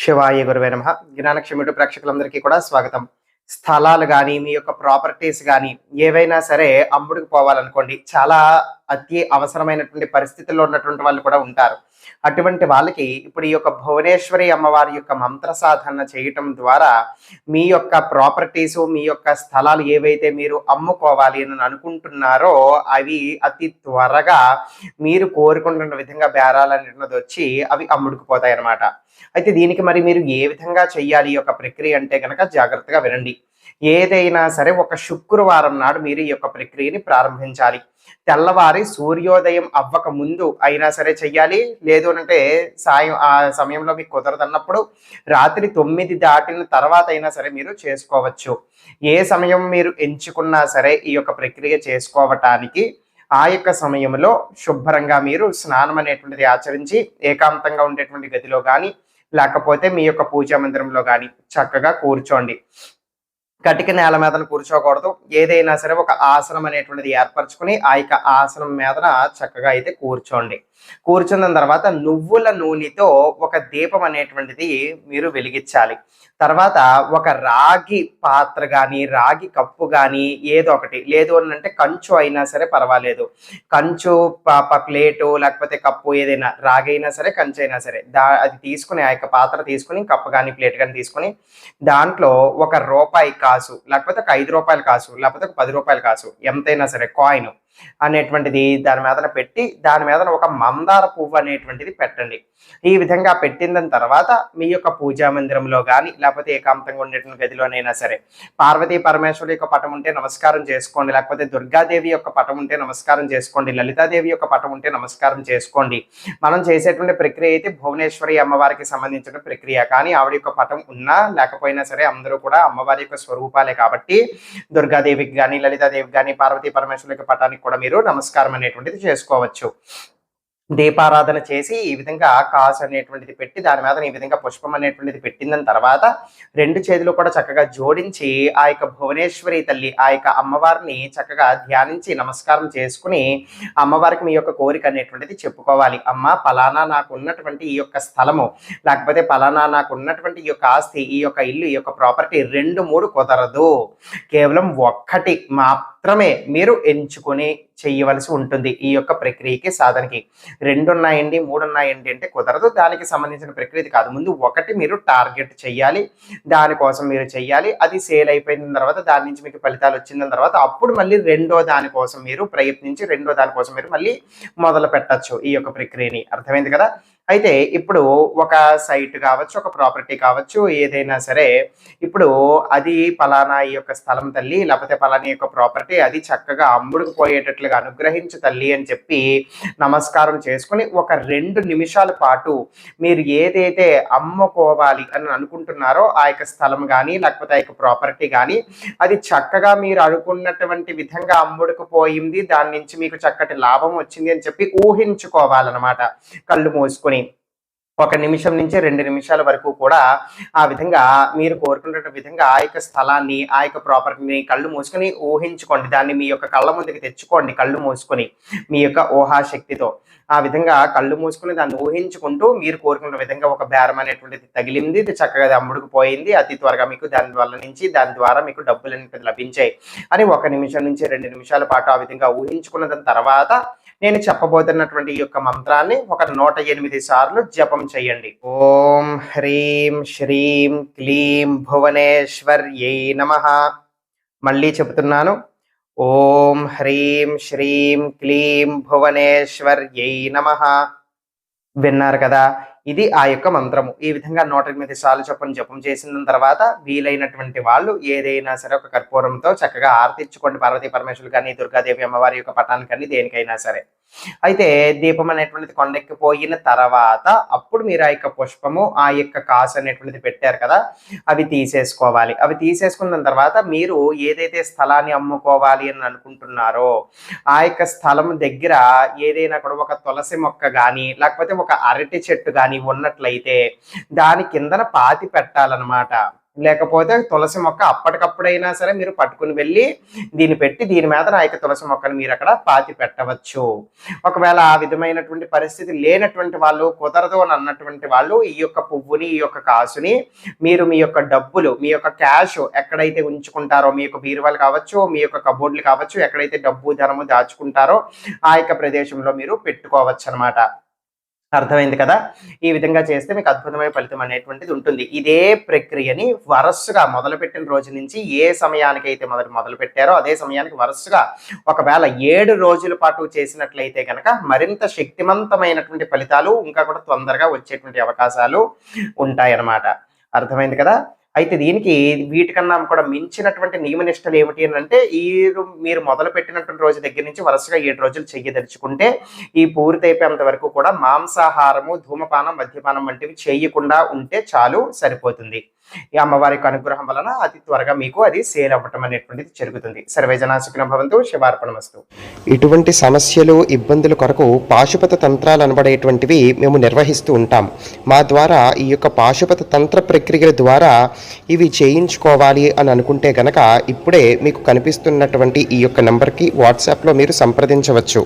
శివాయ గురువే నమః. జ్ఞానక్షముడు ప్రేక్షకులందరికీ కూడా స్వాగతం. స్థలాలు గాని, మీ యొక్క ప్రాపర్టీస్ గాని ఏవైనా సరే అమ్ముడుకు పోవాలనుకోండి. చాలా అతి అవసరమైనటువంటి పరిస్థితుల్లో ఉన్నటువంటి వాళ్ళు కూడా ఉంటారు. అటువంటి వాళ్ళకి ఇప్పుడు ఈ యొక్క భువనేశ్వరి అమ్మవారి యొక్క మంత్ర సాధన చేయటం ద్వారా మీ యొక్క ప్రాపర్టీసు, మీ యొక్క స్థలాలు ఏవైతే మీరు అమ్ముకోవాలి అని అనుకుంటున్నారో అవి అతి త్వరగా మీరు కోరుకుంటున్న విధంగా బేరాలనేటువంటిది వచ్చి అవి అమ్ముడుకు పోతాయన్నమాట. అయితే దీనికి మరి మీరు ఏ విధంగా చెయ్యాలి ఈ యొక్క ప్రక్రియ అంటే గనక జాగ్రత్తగా వినండి. ఏదైనా సరే ఒక శుక్రవారం నాడు మీరు ఈ యొక్క ప్రక్రియని ప్రారంభించాలి. తెల్లవారి సూర్యోదయం అవ్వక ముందు అయినా సరే చెయ్యాలి. లేదు అనంటే ఆ సమయంలో మీకు కుదరదన్నప్పుడు రాత్రి 9 దాటిన తర్వాత అయినా సరే మీరు చేసుకోవచ్చు. ఏ సమయం మీరు ఎంచుకున్నా సరే ఈ యొక్క ప్రక్రియ చేసుకోవటానికి ఆ యొక్క సమయంలో శుభ్రంగా మీరు స్నానం అనేటువంటిది ఆచరించి ఏకాంతంగా ఉండేటువంటి గదిలో కానీ లేకపోతే మీ యొక్క పూజా మందిరంలో కానీ చక్కగా కూర్చోండి. కటిక నేల మీదన కూర్చోకూడదు. ఏదైనా సరే ఒక ఆసనం అనేటువంటిది ఏర్పరచుకుని ఆ యొక్క ఆసనం మీదన చక్కగా అయితే కూర్చోండి. కూర్చున్న తర్వాత నువ్వుల నూనెతో ఒక దీపం అనేటువంటిది మీరు వెలిగించాలి. తర్వాత ఒక రాగి పాత్ర కానీ రాగి కప్పు కానీ ఏదో ఒకటి, లేదు అని అంటే కంచు అయినా సరే పర్వాలేదు. కంచు ప్లేటు లేకపోతే కప్పు ఏదైనా రాగి అయినా సరే కంచు అయినా సరే అది తీసుకుని ఆ యొక్క పాత్ర తీసుకుని కప్పు కానీ ప్లేట్ కానీ తీసుకుని దాంట్లో ఒక రూపాయి కాసు లేకపోతే ఒక 5 రూపాయల కాసు లేకపోతే ఒక 10 రూపాయల కాసు ఎంతైనా సరే కాయిన్ అనేటువంటిది దాని మీదన పెట్టి దాని మీదన ఒక మందార పువ్వు అనేటువంటిది పెట్టండి. ఈ విధంగా పెట్టిన తర్వాత మీ యొక్క పూజా మందిరంలో కానీ లేకపోతే ఏకాంతంగా ఉండేటువంటి గదిలోనైనా సరే పార్వతీ పరమేశ్వరి యొక్క పటం ఉంటే నమస్కారం చేసుకోండి. లేకపోతే దుర్గాదేవి యొక్క పటం ఉంటే నమస్కారం చేసుకోండి. లలితాదేవి యొక్క పటం ఉంటే నమస్కారం చేసుకోండి. మనం చేసేటువంటి ప్రక్రియ అయితే భువనేశ్వరి అమ్మవారికి సంబంధించిన ప్రక్రియ. కానీ ఆవిడ యొక్క పటం ఉన్నా లేకపోయినా సరే అందరూ కూడా అమ్మవారి యొక్క స్వరూపాలే కాబట్టి దుర్గాదేవికి కానీ లలితాదేవికి కానీ పార్వతీ పరమేశ్వరి యొక్క పటానికి కూడా మీరు నమస్కారం అనేటువంటిది చేసుకోవచ్చు. దీపారాధన చేసి ఈ విధంగా కాసు అనేటువంటిది పెట్టి దాని మీద ఈ విధంగా పుష్పం అనేటువంటిది పెట్టిన తర్వాత 2 చేతులు కూడా చక్కగా జోడించి ఆ యొక్క భువనేశ్వరి తల్లి ఆ యొక్క అమ్మవారిని చక్కగా ధ్యానించి నమస్కారం చేసుకుని అమ్మవారికి మీ యొక్క కోరిక అనేటువంటిది చెప్పుకోవాలి. అమ్మ పలానా నాకు ఉన్నటువంటి ఈ యొక్క స్థలము లేకపోతే పలానా నాకు ఉన్నటువంటి ఈ యొక్క ఆస్తి, ఈ యొక్క ఇల్లు, ఈ యొక్క ప్రాపర్టీ 2, 3 కుదరదు. కేవలం ఒక్కటి మాత్రమే మీరు ఎంచుకొని చేయవలసి ఉంటుంది. ఈ యొక్క ప్రక్రియకి సాధనకి 2 ఉన్నాయండి 3 ఉన్నాయండి అంటే కుదరదు. దానికి సంబంధించిన ప్రక్రియ కాదు. ముందు ఒకటి మీరు టార్గెట్ చెయ్యాలి. దానికోసం మీరు చెయ్యాలి. అది సేల్ అయిపోయిన తర్వాత దాని నుంచి మీకు ఫలితాలు వచ్చిన తర్వాత అప్పుడు మళ్ళీ రెండో దానికోసం మీరు ప్రయత్నించి రెండో దానికోసం మీరు మళ్ళీ మొదలు పెట్టచ్చు ఈ యొక్క ప్రక్రియని. అర్థమైంది కదా? అయితే ఇప్పుడు ఒక సైట్ కావచ్చు, ఒక ప్రాపర్టీ కావచ్చు, ఏదైనా సరే ఇప్పుడు అది పలానా ఈ యొక్క స్థలం తల్లి లేకపోతే పలానా యొక్క ప్రాపర్టీ అది చక్కగా అమ్ముడుకు పోయేటట్లుగా అనుగ్రహించు తల్లి అని చెప్పి నమస్కారం చేసుకుని ఒక 2 నిమిషాల పాటు మీరు ఏదైతే అమ్ముకోవాలి అని అనుకుంటున్నారో ఆ యొక్క స్థలం కానీ లేకపోతే ఆ యొక్క ప్రాపర్టీ కానీ అది చక్కగా మీరు అనుకున్నటువంటి విధంగా అమ్ముడుకు పోయింది, దాని నుంచి మీకు చక్కటి లాభం వచ్చింది అని చెప్పి ఊహించుకోవాలన్నమాట. కళ్ళు మూసుకొని 1 నిమిషం నుంచి 2 నిమిషాల వరకు కూడా ఆ విధంగా మీరు కోరుకున్న విధంగా ఆ యొక్క స్థలాన్ని ఆ యొక్క ప్రాపర్టీని కళ్ళు మూసుకొని ఊహించుకోండి. దాన్ని మీ యొక్క కళ్ళ ముందుకు తెచ్చుకోండి కళ్ళు మూసుకొని మీ యొక్క ఊహాశక్తితో. ఆ విధంగా కళ్ళు మూసుకుని దాన్ని ఊహించుకుంటూ మీరు కోరుకున్న విధంగా ఒక బేరం అనేటువంటిది తగిలింది, ఇది చక్కగా అమ్ముడుకు పోయింది, అతి త్వరగా మీకు దాని ద్వారా మీకు డబ్బులు అనేవి లభించాయి అని 1 నిమిషం నుంచి 2 నిమిషాల పాటు ఆ విధంగా ఊహించుకున్న తర్వాత నేను చెప్పబోతున్నటువంటి ఈ యొక్క మంత్రాన్ని ఒక 108 సార్లు జపం చేయండి. ఓం హ్రీం శ్రీం క్లీం భువనేశ్వర్యై నమః. మళ్ళీ చెబుతున్నాను. ఓం హ్రీం శ్రీం క్లీం భువనేశ్వర్యై నమః. విన్నారు కదా? ఇది ఆ యొక్క మంత్రము. ఈ విధంగా 108 సార్లు చొప్పున జపం చేసిన తర్వాత వీలైనటువంటి వాళ్ళు ఏదైనా సరే ఒక కర్పూరంతో చక్కగా ఆర్తించుకోండి. పార్వతీ పరమేశ్వరులు కానీ దుర్గాదేవి అమ్మవారి యొక్క పటానికి కానీ దేనికైనా సరే. అయితే దీపం అనేటువంటిది కొండెక్కిపోయిన తర్వాత అప్పుడు మీరు ఆ యొక్క పుష్పము ఆ యొక్క కాసు అనేటువంటిది పెట్టారు కదా అవి తీసేసుకోవాలి. అవి తీసుకున్న తర్వాత మీరు ఏదైతే స్థలాన్ని అమ్ముకోవాలి అని అనుకుంటున్నారో ఆ యొక్క స్థలం దగ్గర ఏదైనా కూడా ఒక తులసి మొక్క కానీ లేకపోతే ఒక అరటి చెట్టు కానీ ఉన్నట్లయితే దాని కిందన పాతి పెట్టాలన్నమాట. లేకపోతే తులసి మొక్క అప్పటికప్పుడైనా సరే మీరు పట్టుకుని వెళ్ళి దీన్ని పెట్టి దీని మీద నా యొక్క తులసి మొక్కను మీరు అక్కడ పాతి పెట్టవచ్చు. ఒకవేళ ఆ విధమైనటువంటి పరిస్థితి లేనటువంటి వాళ్ళు, కుదరదు అని అన్నటువంటి వాళ్ళు ఈ యొక్క పువ్వుని, ఈ యొక్క కాసుని మీరు మీ యొక్క డబ్బులు, మీ యొక్క క్యాష్ ఎక్కడైతే ఉంచుకుంటారో, మీ యొక్క బీరువాలు కావచ్చు, మీ యొక్క కబోర్డులు కావచ్చు, ఎక్కడైతే డబ్బు ధనము దాచుకుంటారో ఆ యొక్క ప్రదేశంలో మీరు పెట్టుకోవచ్చు అనమాట. అర్థమైంది కదా? ఈ విధంగా చేస్తే మీకు అద్భుతమైన ఫలితం అనేటువంటిది ఉంటుంది. ఇదే ప్రక్రియని వరస్సుగా మొదలుపెట్టిన రోజు నుంచి ఏ సమయానికైతే మొదలు పెట్టారో అదే సమయానికి వరస్సుగా ఒకవేళ 7 రోజుల పాటు చేసినట్లయితే కనుక మరింత శక్తివంతమైనటువంటి ఫలితాలు ఇంకా కూడా తొందరగా వచ్చేటువంటి అవకాశాలు ఉంటాయన్నమాట. అర్థమైంది కదా? అయితే దీనికి వీటికన్నా కూడా మించినటువంటి నియమనిష్టలు ఏమిటి అంటే మీరు మొదలు పెట్టినటువంటి రోజు దగ్గర నుంచి వరుసగా 7 రోజులు చెయ్యదలుచుకుంటే ఈ పూర్తయిపోయేంత వరకు కూడా మాంసాహారము, ధూమపానం, మద్యపానం వంటివి చేయకుండా ఉంటే చాలు, సరిపోతుంది. ఈ అమ్మవారి యొక్క అనుగ్రహం వలన అతి త్వరగా మీకు అది సేల్ అవ్వటం అనేటువంటిది జరుగుతుంది. సర్వే జనా సుఖినో భవంతు. శివార్పణమస్తు. ఇటువంటి సమస్యలు, ఇబ్బందుల కొరకు పాశుపత తంత్రాలు అనబడేటువంటివి మేము నిర్వహిస్తూ ఉంటాం. మా ద్వారా ఈ యొక్క పాశుపత తంత్ర ప్రక్రియల ద్వారా ఇవి చేయించుకోవాలి అని అనుకుంటే గనక ఇప్పుడే మీకు కనిపిస్తున్నటువంటి ఈ యొక్క నంబర్కి వాట్సాప్లో మీరు సంప్రదించవచ్చు.